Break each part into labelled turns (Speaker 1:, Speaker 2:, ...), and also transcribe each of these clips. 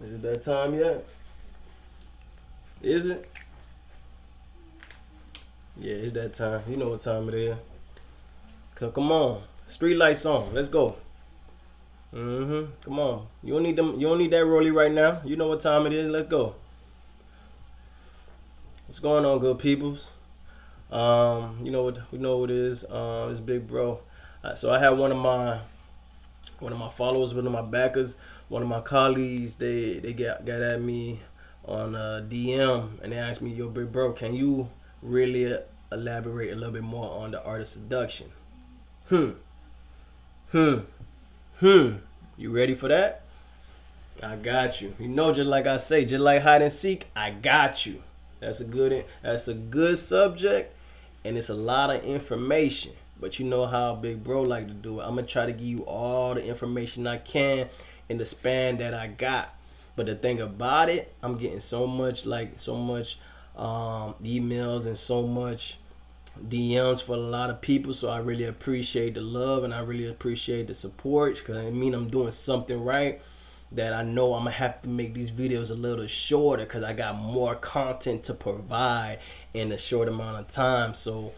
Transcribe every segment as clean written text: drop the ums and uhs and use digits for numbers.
Speaker 1: Is it that time yet? Is it? Yeah, it's that time. You know what time it is. So come on. Street lights on. Let's go. Come on. You don't need them. You don't need that rollie right now. You know what time it is. Let's go. What's going on, good peoples? You know what it is. It's Big Bro. So I had one of my followers, one of my backers, one of my colleagues. They got at me on DM and they asked me, "Yo, Big Bro, can you really elaborate a little bit more on the art of seduction?" Hmm. Hmm. Hmm. You ready for that? I got you. You know, just like I say, just like hide and seek, I got you. That's a good subject, and it's a lot of information. But you know how Big Bro like to do it. I'm gonna try to give you all the information I can in the span that I got. But the thing about it, I'm getting so much emails and so much DMs for a lot of people. So I really appreciate the love and I really appreciate the support because I mean I'm doing something right. That I know I'm gonna have to make these videos a little shorter because I got more content to provide in a short amount of time. So,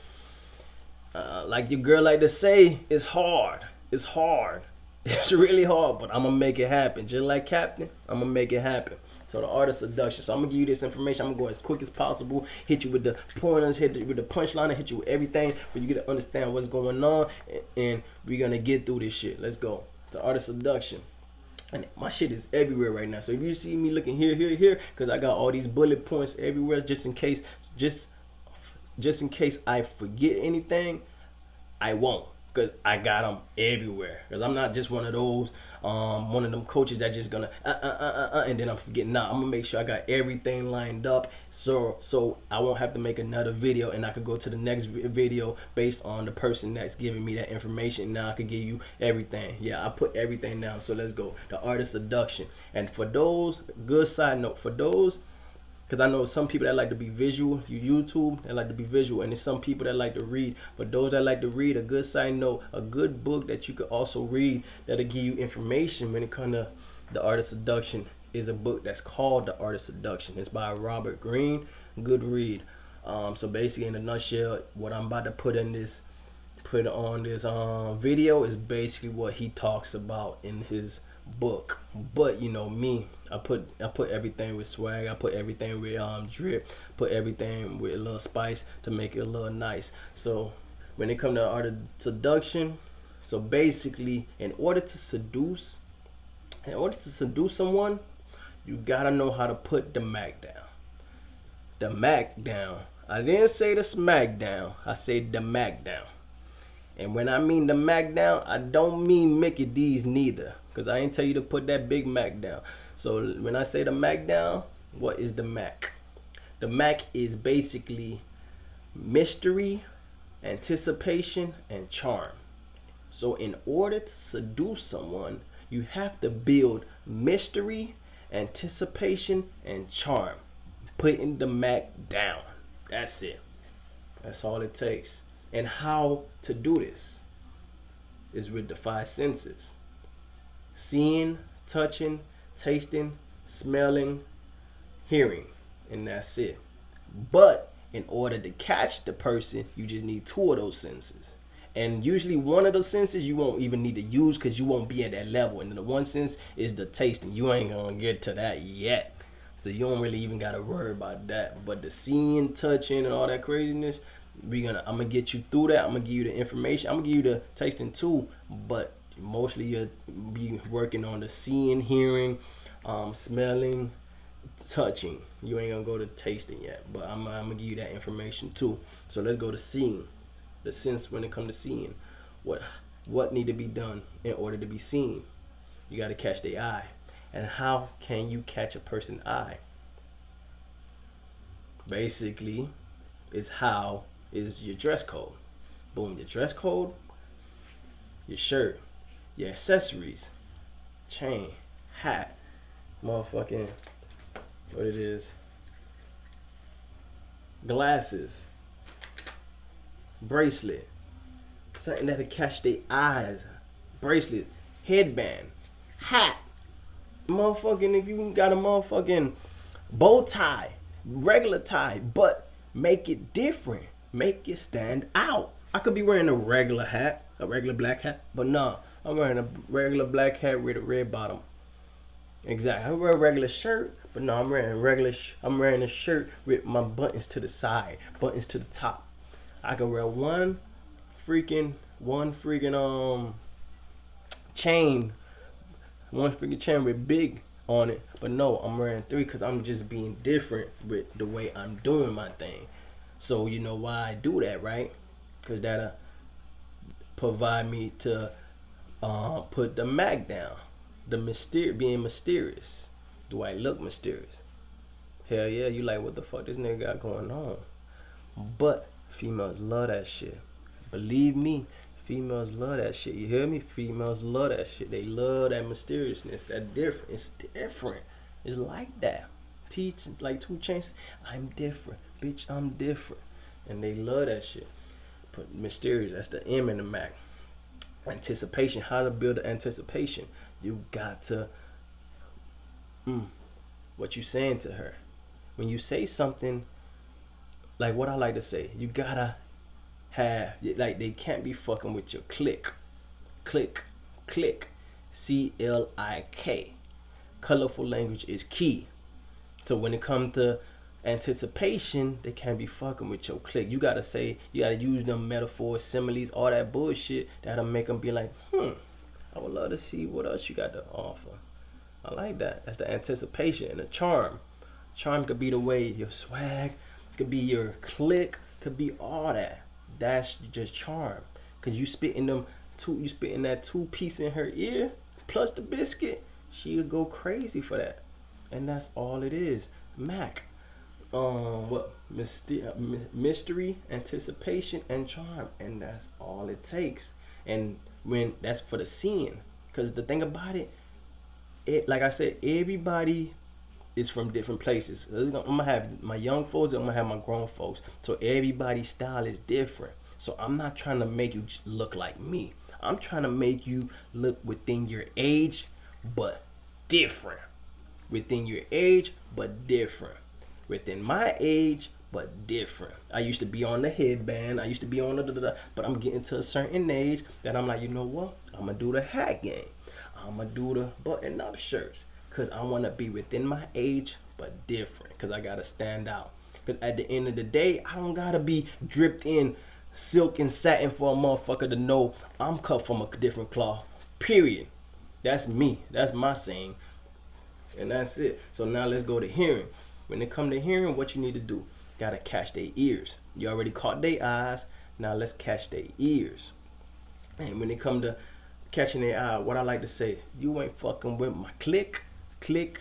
Speaker 1: like your girl like to say, it's hard. It's hard. It's really hard, but I'm gonna make it happen. Just like Captain, I'm gonna make it happen. So the art of seduction. So I'm gonna give you this information. I'm gonna go as quick as possible. Hit you with the pointers. Hit you with the punchline. Hit you with everything, but you get to understand what's going on, and we're gonna get through this shit. Let's go. The art of seduction. And my shit is everywhere right now. So if you see me looking here, because I got all these bullet points everywhere, just in case I forget anything, I won't, because I got them everywhere. Because I'm not just one of them coaches that just gonna and then I'm forgetting. Nah, I'm gonna make sure I got everything lined up, so I won't have to make another video, and I could go to the next video based on the person that's giving me that information. Now I could give you everything. Yeah, I put everything down. So let's go. The art of seduction. And for those, good side note, for those, because I know some people that like to be visual, YouTube, they like to be visual, and there's some people that like to read. But those that like to read, a good side note, a good book that you could also read that'll give you information when it comes to the art of seduction is a book that's called The Art of Seduction. It's by Robert Greene. Good read. So basically, in a nutshell, what I'm about to put on this video is basically what he talks about in his book. But you know me, I put everything with swag. I put everything with drip. Put everything with a little spice to make it a little nice. So when it comes to art of seduction, so basically, in order to seduce someone, you gotta know how to put the Mac down. The Mac down. I didn't say the smack down. I said the Mac down. And when I mean the Mac down, I don't mean Mickey D's neither. Because I ain't tell you to put that Big Mac down. So when I say the Mac down, what is the Mac? The Mac is basically mystery, anticipation, and charm. So in order to seduce someone, you have to build mystery, anticipation, and charm. Putting the Mac down. That's it. That's all it takes. And how to do this is with the five senses: seeing, touching, tasting, smelling, hearing, and that's it. But in order to catch the person, you just need two of those senses. And usually one of the senses you won't even need to use because you won't be at that level. And the one sense is the tasting. You ain't gonna get to that yet. So you don't really even gotta worry about that. But the seeing, touching, and all that craziness, I'm gonna get you through that. I'm gonna give you the information. I'm gonna give you the tasting too, but mostly you'll be working on the seeing, hearing, smelling, touching. You ain't gonna go to tasting yet, but I'm gonna give you that information too. So let's go to seeing. The sense when it comes to seeing, what need to be done in order to be seen. You got to catch the eye. And how can you catch a person's eye? Basically, is your dress code. Boom, your dress code, your shirt, your accessories, chain, hat, motherfucking, what it is, glasses, bracelet, something that'll catch their eyes, bracelet, headband, hat, Motherfucking, if you got a motherfucking bow tie, regular tie, but make it different. Make it stand out. I could be wearing a regular hat, a regular black hat, but no, I'm wearing a regular black hat with a red bottom. Exactly. I wear a regular shirt, but no, I'm wearing a regular. I'm wearing a shirt with my buttons to the side, buttons to the top. I can wear one freaking chain, one freaking chain with big on it. But no, I'm wearing three because I'm just being different with the way I'm doing my thing. So you know why I do that, right? Because that'll provide me to put the Mac down. Being mysterious. Do I look mysterious? Hell yeah, you like what the fuck this nigga got going on. But females love that shit. Believe me, females love that shit. You hear me? Females love that shit. They love that mysteriousness. That different. It's different. It's like that. Teach like 2 Chainz. I'm different. Bitch, I'm different. And they love that shit. Put mysterious. That's the M in the Mac. Anticipation. How to build anticipation. You got to what you saying to her. When you say something, like what I like to say, you gotta have, like, they can't be fucking with your click. Click. CLIK. Colorful language is key. So when it comes to anticipation, they can't be fucking with your click. You gotta say, you gotta use them metaphors, similes, all that bullshit that'll make them be like, I would love to see what else you got to offer. I like that. That's the anticipation and the charm. Charm could be the way your swag, could be your click, could be all that. That's just charm. Cause you spitting that 2-piece in her ear, plus the biscuit, she would go crazy for that. And that's all it is. Mac. Mystery, anticipation, and charm. And that's all it takes. And when that's for the scene. Cause the thing about it, like I said, everybody is from different places. I'm gonna have my young folks, I'm gonna have my grown folks. So everybody's style is different. So I'm not trying to make you look like me. I'm trying to make you look within your age, but different. Within your age, but different. Within my age, but different. I used to be on the headband. I used to be on but I'm getting to a certain age that I'm like, you know what? I'm gonna do the hat game. I'm gonna do the button-up shirts. Cause I wanna be within my age, but different. Cause I gotta stand out. Cause at the end of the day, I don't gotta be dripped in silk and satin for a motherfucker to know I'm cut from a different cloth. Period. That's me. That's my saying. And that's it. So now let's go to hearing. When it come to hearing, what you need to do? Gotta catch their ears. You already caught their eyes. Now let's catch their ears. And when it come to catching their eye, what I like to say, you ain't fucking with my click. CLIK.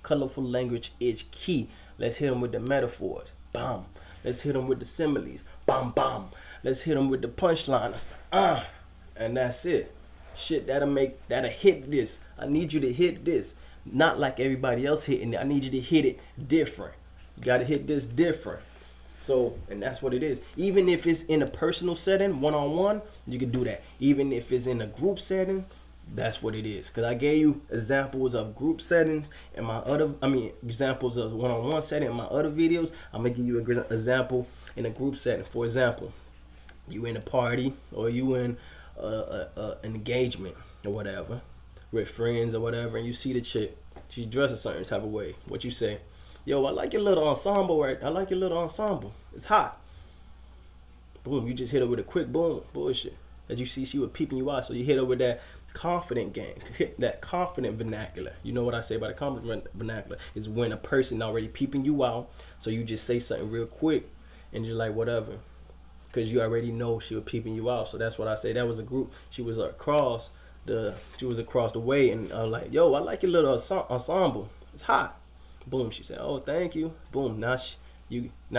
Speaker 1: Colorful language is key. Let's hit them with the metaphors. Bam. Let's hit them with the similes. Bam, bam. Let's hit them with the punchliners. And that's it. Shit, that'll hit this. I need you to hit this. Not like everybody else hitting it. I need you to hit it different. You gotta hit this different. So, and that's what it is. Even if it's in a personal setting, one-on-one, you can do that. Even if it's in a group setting, that's what it is. Because I gave you examples of group settings in examples of one-on-one setting in my other videos. I'm going to give you an example in a group setting. For example, you in a party or you in an engagement or whatever with friends or whatever, and you see the chick, she's dressed a certain type of way. What you say? Yo, I like your little ensemble, right? I like your little ensemble. It's hot. Boom, you just hit her with a quick boom. Bullshit. As you see, she was peeping you out, so you hit her with that confident game, that confident vernacular. You know what I say about a confident vernacular is when a person already peeping you out, so you just say something real quick and you're like, whatever. Because you already know she was peeping you out. So that's what I say. That was a group. She was across the way, and I'm like, yo, I like your little ensemble. It's hot. Boom, she said, oh, thank you. Boom, now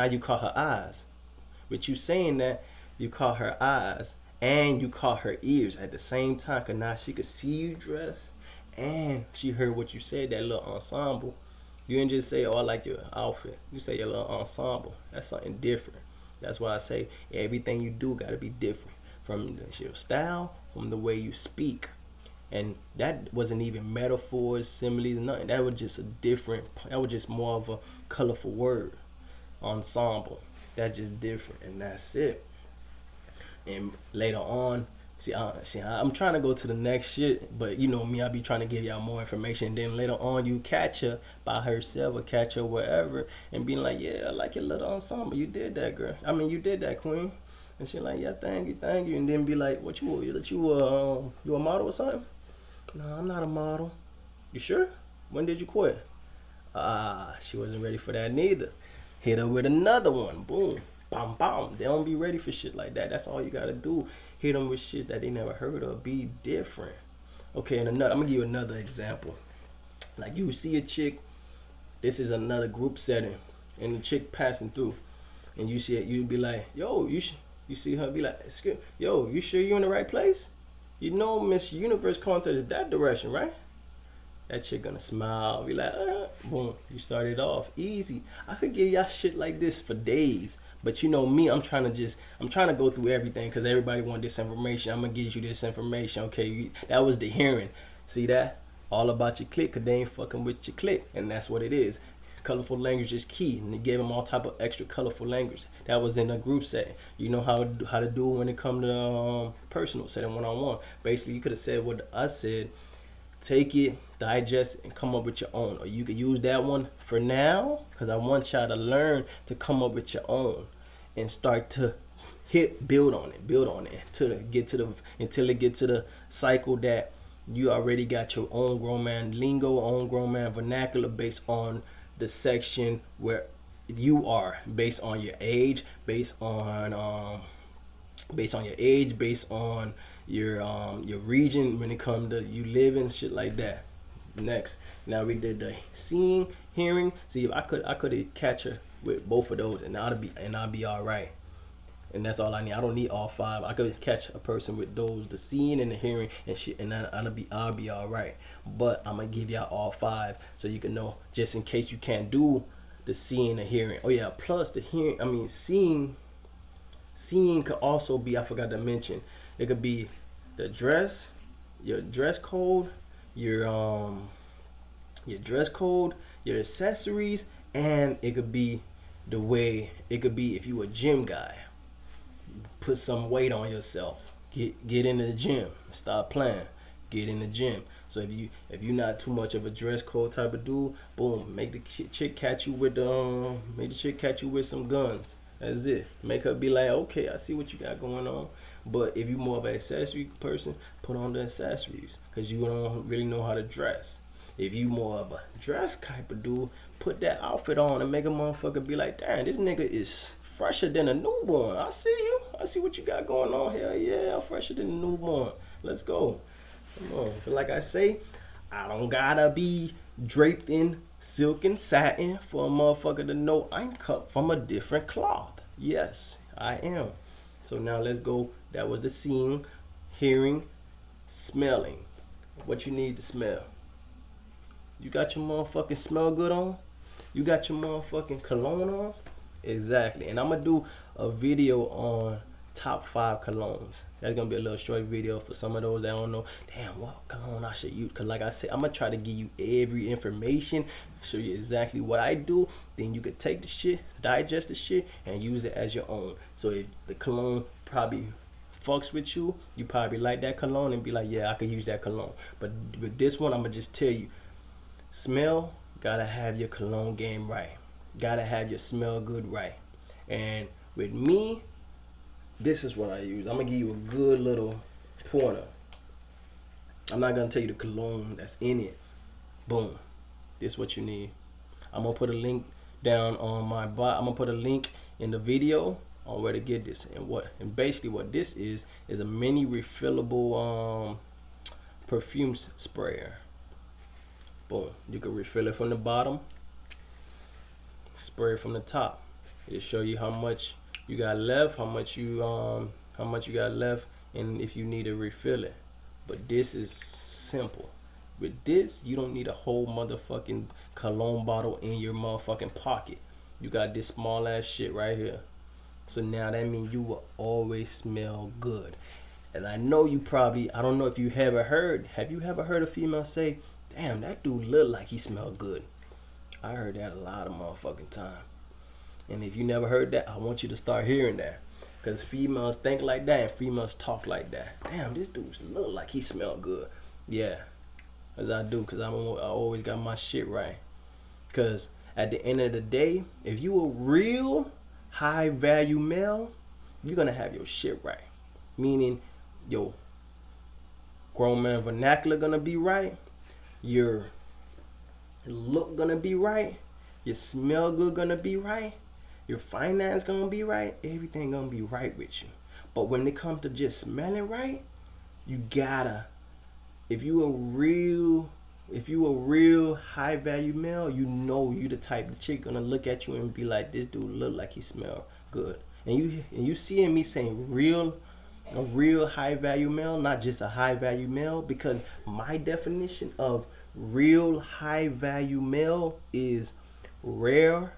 Speaker 1: you caught her eyes. With you saying that, you caught her eyes and you caught her ears at the same time, because now she could see you dress and she heard what you said, that little ensemble. You didn't just say, oh, I like your outfit. You say your little ensemble. That's something different. That's why I say everything you do got to be different. From your style, from the way you speak. And that wasn't even metaphors, similes, nothing. That was just a different, that was just more of a colorful word. Ensemble. That's just different, and that's it. And later on, I'm trying to go to the next shit, but you know me, I be trying to give y'all more information. Then later on, you catch her by herself or catch her wherever, and being like, yeah, I like your little ensemble. You did that, girl. I mean, you did that, queen. And she like, yeah, thank you. And then be like, what you a model or something? No, I'm not a model. You sure? When did you quit? She wasn't ready for that neither. Hit her with another one. Boom. Bam, bam. They don't be ready for shit like that. That's all you gotta do. Hit them with shit that they never heard of. Be different. Okay, and another, I'm gonna give you another example. Like you see a chick, this is another group setting, and the chick passing through, and you see it, you'd be like, yo, you see her, be like, excuse, yo, you sure you're in the right place? You know Miss Universe contest is that direction, right? That chick gonna smile, be like, boom, you started off easy. I could give y'all shit like this for days, but you know me, I'm trying to go through everything because everybody want this information. I'm gonna give you this information. Okay, that was the hearing. See that? All about your click, cause they ain't fucking with your click, and that's what it is. Colorful language is key, and they gave them all type of extra colorful language. That was in a group setting. You know how to do it when it come to personal setting, one-on-one. Basically, you could have said what I said. Take it, digest, and come up with your own. Or you could use that one for now, because I want y'all to learn to come up with your own and start to build on it until it get to the cycle that you already got your own grown man lingo, own grown man vernacular based on the section where you are, based on your age, based on your region when it comes to you living shit like that. Next, now we did the seeing, hearing. See, if I could catch her with both of those, and I'll be all right. And that's all I need. I don't need all five. I could catch a person with those, the seeing and the hearing and shit, and I'll be all right. But I'm gonna give y'all all five so you can know, just in case you can't do the seeing and hearing. Oh yeah, plus the hearing. I mean, seeing could also be, I forgot to mention, it could be the dress, your dress code, your dress code, your accessories, and it could be the way, it could be if you a gym guy, put some weight on yourself, get in the gym, stop playing, get in the gym. So if you're not too much of a dress code type of dude, boom, make the chick catch you with some guns. That's it. Make her be like, okay, I see what you got going on. But if you more of an accessory person, put on the accessories, because you don't really know how to dress. If you more of a dress type of dude, put that outfit on and make a motherfucker be like, damn, this nigga is fresher than a newborn. I see you. I see what you got going on. Hell yeah, I'm fresher than a newborn. Let's go. Come on. But like I say, I don't gotta be draped in silk and satin for a motherfucker to know I'm cut from a different cloth. Yes, I am. So now let's go. That was the seeing, hearing, smelling. What you need to smell. You got your motherfucking smell good on? You got your motherfucking cologne on? Exactly. And I'm gonna do a video on top 5 colognes. That's gonna be a little short video for some of those that don't know, damn, what cologne I should use. Cause like I said, I'm gonna try to give you every information, show you exactly what I do. Then you could take the shit, digest the shit, and use it as your own. So if the cologne probably fucks with you, you probably like that cologne and be like, yeah, I could use that cologne. But with this one, I'm gonna just tell you, smell, gotta have your cologne game right. Gotta have your smell good right. And with me, this is what I use. I'm gonna give you a good little pointer. I'm not gonna tell you the cologne that's in it. Boom. This is what you need. I'm gonna put a link down on my bot. I'm gonna put a link in the video on where to get this. And basically what this is a mini refillable perfume sprayer. Boom. You can refill it from the bottom, spray it from the top. It'll show you how much you got left, how much you got left, and if you need to refill it. But this is simple. With this, you don't need a whole motherfucking cologne bottle in your motherfucking pocket. You got this small ass shit right here. So now that means you will always smell good. And I know you probably, I don't know if you ever heard, have you ever heard a female say, damn, that dude look like he smell good? I heard that a lot of motherfucking time. And if you never heard that, I want you to start hearing that. Because females think like that and females talk like that. Damn, this dude look like he smell good. Yeah, as I do, because I always got my shit right. Because at the end of the day, if you a real high value male, you're going to have your shit right. Meaning, your grown man vernacular going to be right. Your look going to be right. Your smell good going to be right. Your finance gonna be right. Everything gonna be right with you. But when it comes to just smelling right, you gotta. If you a real high value male, you know you the type of chick gonna look at you and be like, this dude look like he smell good. And you seeing me saying a real high value male, not just a high value male, because my definition of real high value male is rare,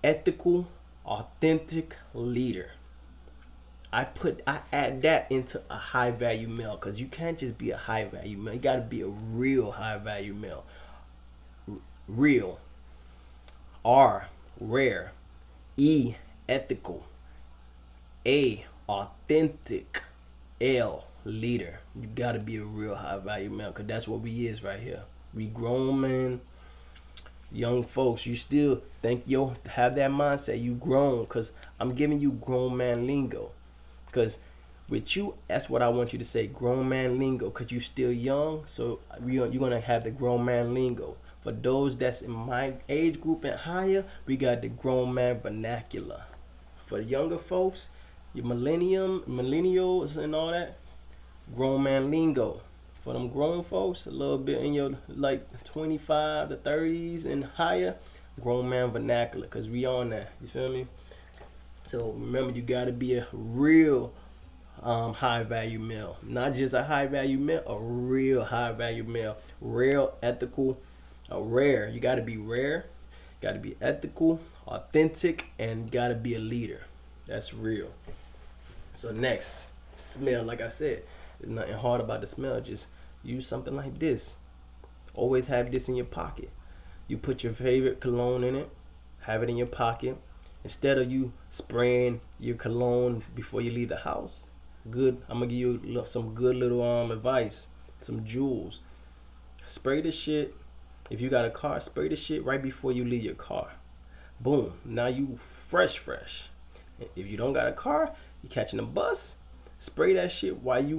Speaker 1: ethical, authentic leader. I add that into a high value male, because you can't just be a high value male. You got to be a real high value male. Real. R, rare. E, ethical. A, authentic. L, leader. You got to be a real high value male, because that's what we is right here. We grown men. Young folks, you still think you'll have that mindset you grown, because I'm giving you grown man lingo. Because with you, that's what I want you to say, grown man lingo, because you still young. So you're going to have the grown man lingo. For those that's in my age group and higher, we got the grown man vernacular. For younger folks, your millennials and all that, grown man lingo. For them grown folks, a little bit in your like 25 to 30s and higher, grown man vernacular, because we on that. You feel me? So remember, you got to be a real high value male. Not just a high value male, a real high value male. Real, ethical, rare. You got to be rare, got to be ethical, authentic, and got to be a leader. That's real. So next, smell. Like I said, there's nothing hard about the smell. Just use something like this. Always have this in your pocket. You put your favorite cologne in it. Have it in your pocket. Instead of you spraying your cologne before you leave the house. Good. I'm going to give you some good little advice. Some jewels. Spray the shit. If you got a car, spray the shit right before you leave your car. Boom. Now you fresh. If you don't got a car, you catching a bus, spray that shit while you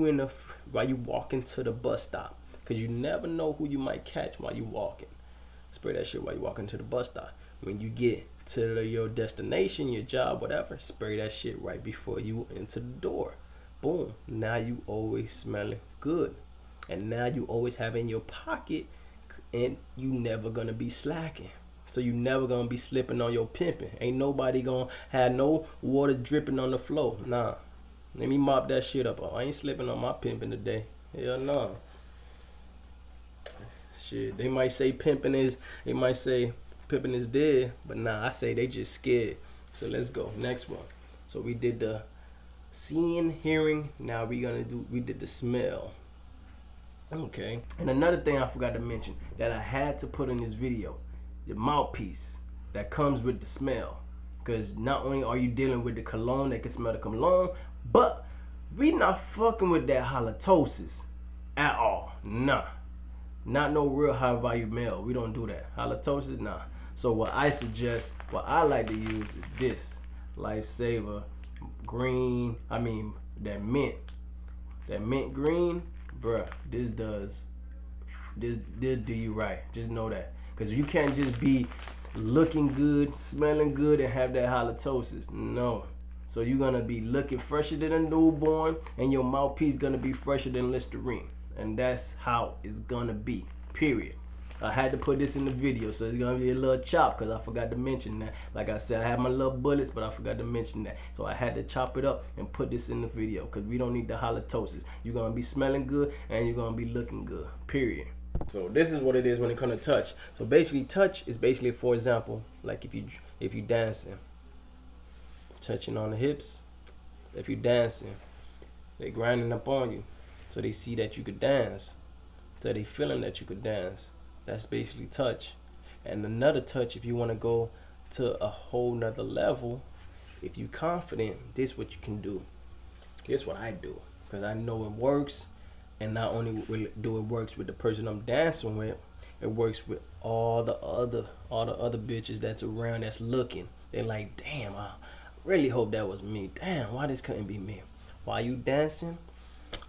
Speaker 1: walking to the bus stop, because you never know who you might catch while you walking. Spray that shit while you walking to the bus stop. When you get to your destination, your job, whatever, spray that shit right before you enter the door. Boom. Now you always smelling good, and now you always have in your pocket, and you never gonna be slacking. So you never gonna be slipping on your pimping. Ain't nobody gonna have no water dripping on the floor. Nah. Let me mop that shit up. I ain't slipping on my pimping today. Hell no. Shit. They might say pimping is dead, but nah, I say they just scared. So let's go. Next one. So we did the seeing, hearing. Now we did the smell. Okay. And another thing I forgot to mention that I had to put in this video. The mouthpiece that comes with the smell, because not only are you dealing with the cologne that can smell the cologne, but we not fucking with that halitosis at all. Nah, not no real high value male. We don't do that. Halitosis, nah. So what I like to use is this Lifesaver green. That mint green, bruh. This do you right. Just know that. Because you can't just be looking good, smelling good, and have that halitosis. No. So you're going to be looking fresher than a newborn, and your mouthpiece going to be fresher than Listerine. And that's how it's going to be. Period. I had to put this in the video, so it's going to be a little chop, because I forgot to mention that. Like I said, I have my little bullets, but I forgot to mention that. So I had to chop it up and put this in the video, because we don't need the halitosis. You're going to be smelling good, and you're going to be looking good. Period. So this is what it is when it comes to touch. So basically, touch is basically, for example, like if you dancing, touching on the hips. If you dancing, They grinding up on you, so they see that you could dance. So they feeling that you could dance. That's basically touch. And another touch, if you want to go to a whole nother level, if you confident, this what you can do. Here's what I do, because I know it works. And not only will it works with the person I'm dancing with, it works with all the other bitches that's around that's looking. They're like, damn, I really hope that was me. Damn, why this couldn't be me? While you dancing,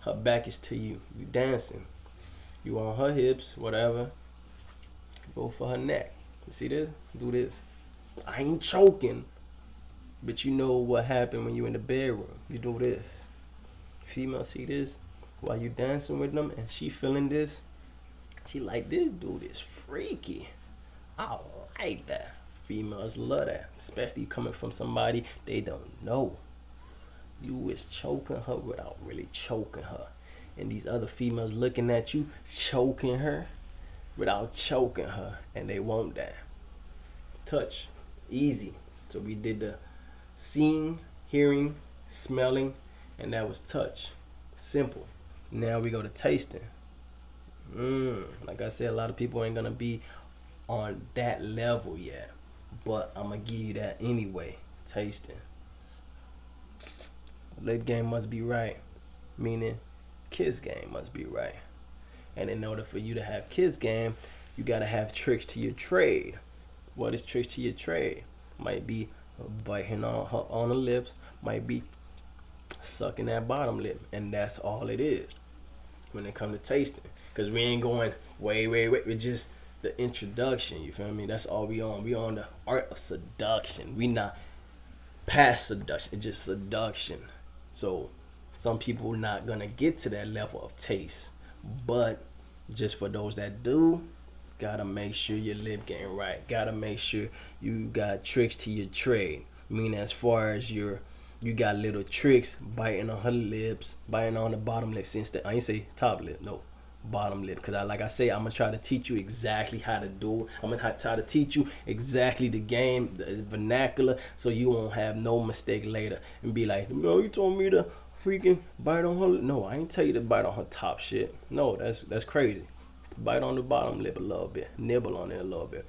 Speaker 1: her back is to you. You dancing. You on her hips, whatever. Go for her neck. You see this? Do this. I ain't choking. But you know what happened when you in the bedroom. You do this. Female see this while you dancing with them, and she feeling this. She like, this dude is freaky. I like that. Females love that, especially coming from somebody they don't know. You is choking her without really choking her. And these other females looking at you, choking her without choking her. And they want that. Touch. Easy. So we did the seeing, hearing, smelling, and that was touch. Simple. Now we go to tasting. Like I said, a lot of people ain't gonna be on that level yet. But I'm gonna give you that anyway. Tasting. Lip game must be right. Meaning kiss game must be right. And in order for you to have kiss game, you gotta have tricks to your trade. What is tricks to your trade? Might be biting on the lips, might be sucking that bottom lip, and that's all it is when it comes to tasting. Because we ain't going way with just the introduction, you feel me? That's all we on. We on the art of seduction. We not past seduction, it's just seduction. So some people not gonna get to that level of taste, but just for those that do, gotta make sure your lip game right. Gotta make sure you got tricks to your trade. I mean, as far as you got little tricks, biting on her lips, biting on the bottom lip. Since I ain't say top lip, no, bottom lip. Cause like I say, I'm gonna try to teach you exactly how to do it. I'm gonna try to teach you exactly the game, the vernacular, so you won't have no mistake later and be like, no, you told me to freaking bite on her. No, I ain't tell you to bite on her top shit. No, that's crazy. Bite on the bottom lip a little bit, nibble on it a little bit,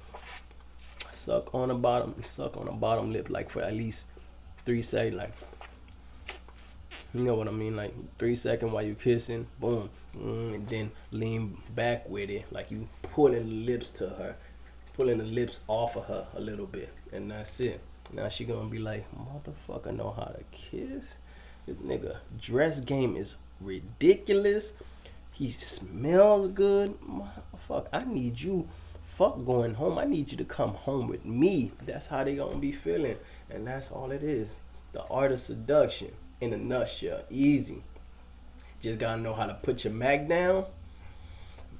Speaker 1: suck on the bottom lip like for at least 3 seconds, like, you know what I mean, like 3 seconds while you kissing, boom, and then lean back with it, like you pulling the lips to her, pulling the lips off of her a little bit, and that's it. Now she gonna be like, motherfucker know how to kiss. This nigga dress game is ridiculous. He smells good. Motherfucker, I need you. Fuck going home. I need you to come home with me. That's how they gonna be feeling. And that's all it is. The art of seduction in a nutshell. Easy. Just gotta know how to put your Mac down.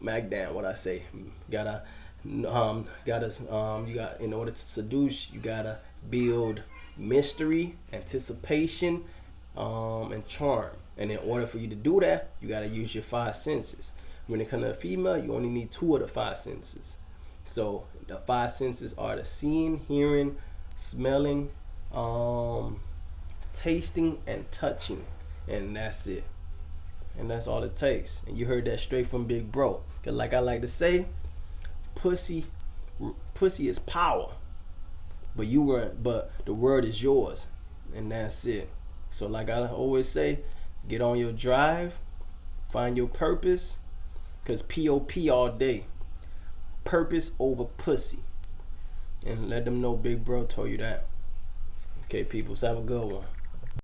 Speaker 1: Mac down, what I say. You got in order to seduce, you gotta build mystery, anticipation, and charm. And in order for you to do that, you gotta use your 5 senses. When it comes to a female, you only need 2 of the 5 senses. So the 5 senses are the seeing, hearing, smelling, tasting, and touching. And that's it. And that's all it takes. And you heard that straight from Big Bro. Cause like I like to say, pussy is power. But the word is yours. And that's it. So like I always say, get on your drive, find your purpose, cause POP all day. Purpose over pussy. And let them know Big Bro told you that. Okay, people, so have a good one.